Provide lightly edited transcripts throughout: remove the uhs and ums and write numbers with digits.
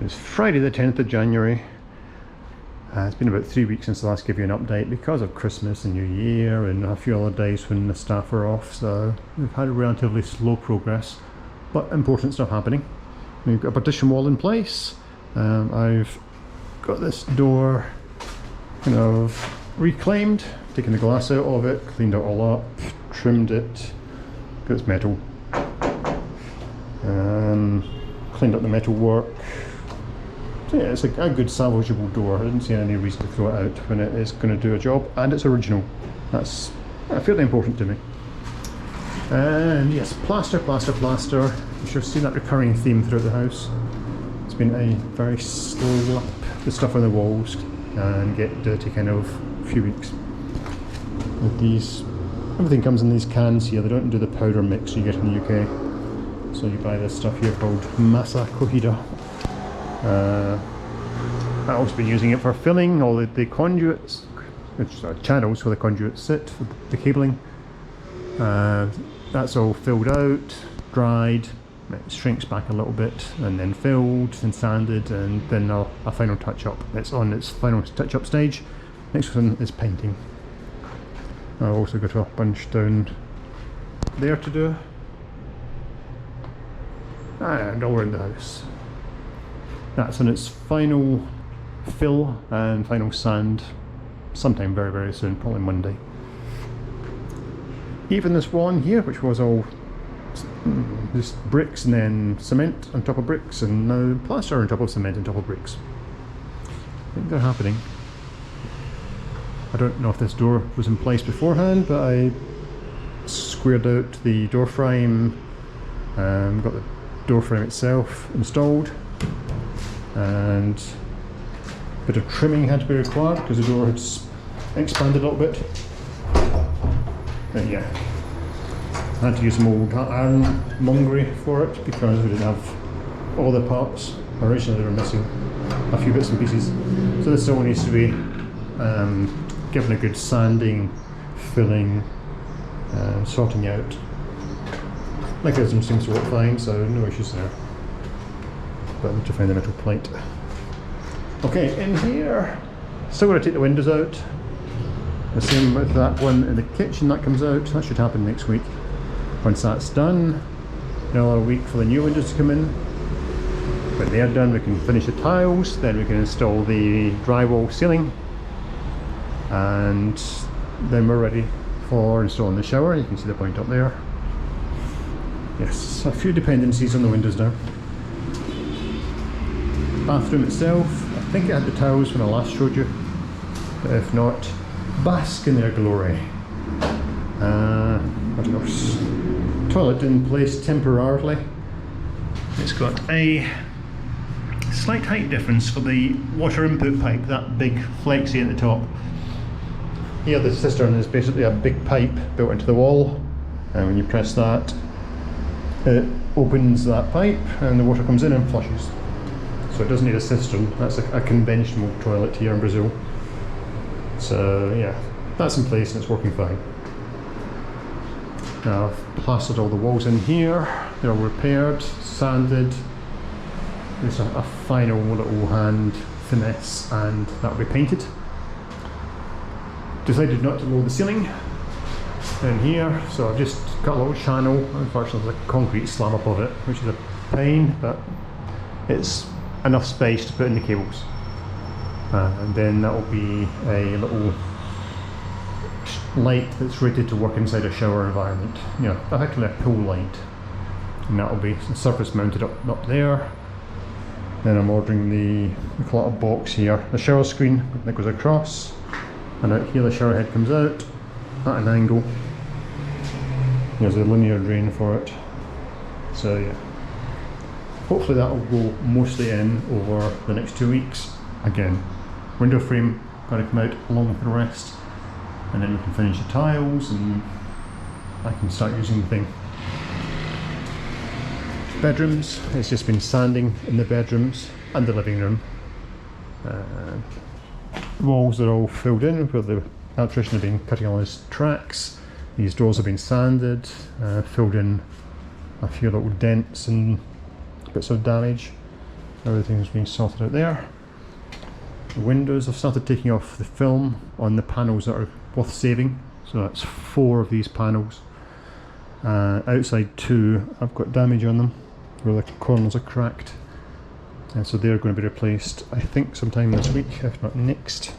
It's Friday the 10th of January. It's been about 3 weeks since I last gave you an update because of Christmas and New Year and a few other days when the staff are off, so we've had a relatively slow progress, but important stuff happening. We've got a partition wall in place. I've got this door kind of reclaimed, taken the glass out of it, cleaned it all up, trimmed it, because it's metal, cleaned up the metal work. So yeah, it's a good salvageable door. I didn't see any reason to throw it out when it is going to do a job, and it's original. That's fairly important to me. And yes, plaster, plaster, plaster. You should have seen that recurring theme throughout the house. It's been a very slap the stuff on the walls and get dirty kind of few weeks. With these, everything comes in these cans here. They don't do the powder mix you get in the UK. So you buy this stuff here called masa cogida. I've also been using it for filling all the conduits, which are channels where the conduits sit for the cabling. That's all filled out, dried, it shrinks back a little bit, and then filled and sanded, and then a final touch up. It's on its final touch up stage. Next one is painting. I've also got a bunch down there to do, and all around the house. That's on its final fill and final sand sometime very, very soon, probably Monday. Even this one here, which was all just bricks and then cement on top of bricks, and now plaster on top of cement on top of bricks. I think they're happening. I don't know if this door was in place beforehand, but I squared out the door frame, got the door frame itself installed, and a bit of trimming had to be required because the door had expanded a little bit. But yeah, I had to use some old ironmongery for it because we didn't have all the parts. Originally they were missing a few bits and pieces, so this still needs to be given a good sanding, filling, sorting out. Mechanism seems to work fine, so no issues there. But I need to find the metal plate. Okay, in here, still going to take the windows out. The same with that one in the kitchen, that comes out. That should happen next week. Once that's done, another week for the new windows to come in. When they're done, we can finish the tiles, then we can install the drywall ceiling, and then we're ready for installing the shower. You can see the point up there. Yes, a few dependencies on the windows now. Bathroom itself, I think it had the tiles when I last showed you, but if not, bask in their glory. What else? Toilet in place temporarily. It's got a slight height difference for the water input pipe, that big flexi at the top. Here the cistern is basically a big pipe built into the wall, and when you press that, it opens that pipe and the water comes in and flushes. So it doesn't need a cistern. That's a conventional toilet here in Brazil. So yeah, that's in place and it's working fine. Now I've plastered all the walls in here. They're all repaired, sanded. There's a final little hand finesse and that will be painted. Decided not to lower the ceiling in here, so I've just got a little channel. Unfortunately there's a concrete slab up of it, which is a pain, but it's enough space to put in the cables, and then that will be a little light that's rated to work inside a shower environment, you know, effectively a pool light, and that will be surface mounted up there. Then I'm ordering the a box here, the shower screen that goes across, and out here the shower head comes out at an angle. There's a linear drain for it, so yeah. Hopefully that will go mostly in over the next 2 weeks. Again, window frame got to come out along with the rest, and then we can finish the tiles and I can start using the thing. Bedrooms, it's just been sanding in the bedrooms and the living room. Walls are all filled in where the electrician has been cutting all his tracks. These doors have been sanded, filled in a few little dents and bits of damage. everything's been sorted out there. The windows, I've started taking off the film on the panels that are worth saving, so that's 4 of these panels. Outside 2, I've got damage on them where the corners are cracked, and so they're going to be replaced, I think, sometime this week, if not next.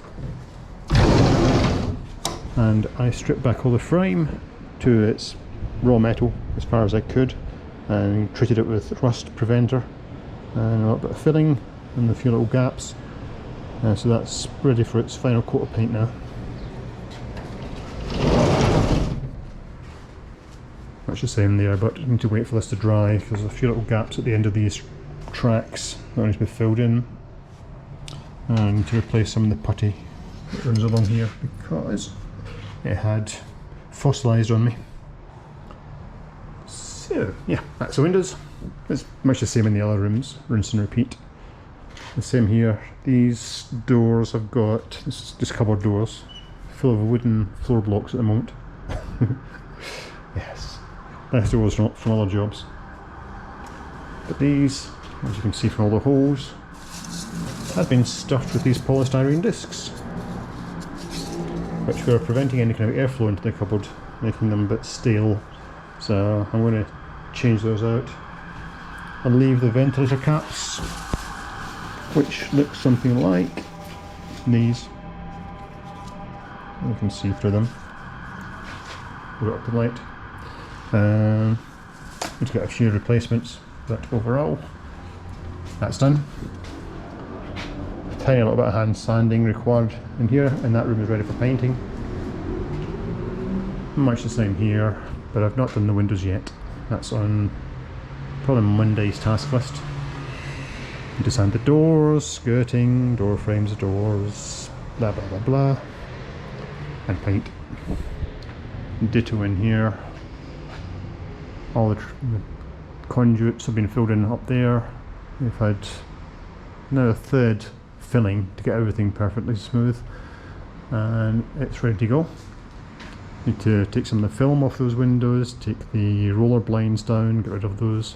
And I stripped back all the frame to its raw metal as far as I could and treated it with rust preventer and a little bit of filling and a few little gaps. So that's ready for its final coat of paint now. Much the same there, but I need to wait for this to dry because there's a few little gaps at the end of these tracks that need to be filled in. And I need to replace some of the putty that runs along here because it had fossilised on me. So yeah, that's the windows. It's much the same in the other rooms, rinse and repeat. The same here. These doors I've got, this is just cupboard doors, full of wooden floor blocks at the moment. Yes, nice doors from other jobs. But these, as you can see from all the holes, have been stuffed with these polystyrene discs, which were preventing any kind of airflow into the cupboard, making them a bit stale. So I'm going to change those out. I'll leave the ventilator caps, which look something like these. You can see through them. Put it up the light. We've got a few replacements, but overall, that's done. A tiny little bit of hand sanding required in here, and that room is ready for painting. Much the same here, but I've not done the windows yet. That's on probably Monday's task list. Need to sand the doors, skirting, door frames, doors, blah blah blah blah, and paint. Ditto in here. All the conduits have been filled in up there. We've had now a third filling to get everything perfectly smooth, and it's ready to go. Need to take some of the film off those windows, take the roller blinds down, get rid of those,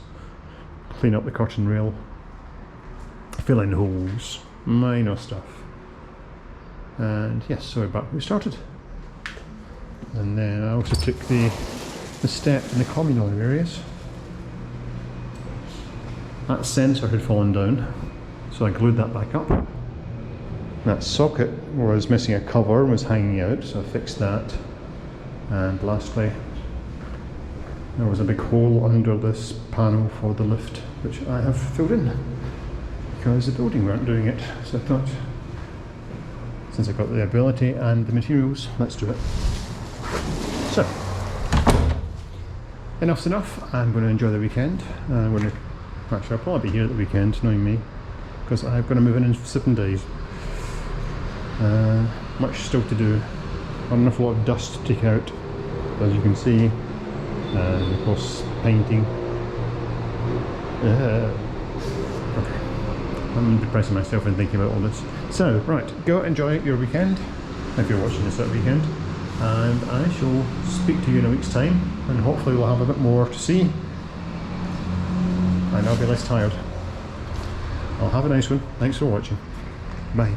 clean up the curtain rail, fill in holes, minor stuff. And yes, so we're back where we started. And then I also took the step in the communal areas. That sensor had fallen down, so I glued that back up. That socket was missing a cover and was hanging out, so I fixed that. And lastly, there was a big hole under this panel for the lift, which I have filled in because the building weren't doing it. So I thought, since I've got the ability and the materials, let's do it. So, enough's enough. I'm going to enjoy the weekend. Actually, I'll probably be here at the weekend, knowing me, because I'm going to move in 7 days. Much still to do. An awful lot of dust to take out, as you can see, and of course painting. Okay, I'm depressing myself and thinking about all this. So, right, go enjoy your weekend, if you're watching this at weekend, and I shall speak to you in a week's time, and hopefully we'll have a bit more to see, and I'll be less tired. I'll have a nice one. Thanks for watching. Bye.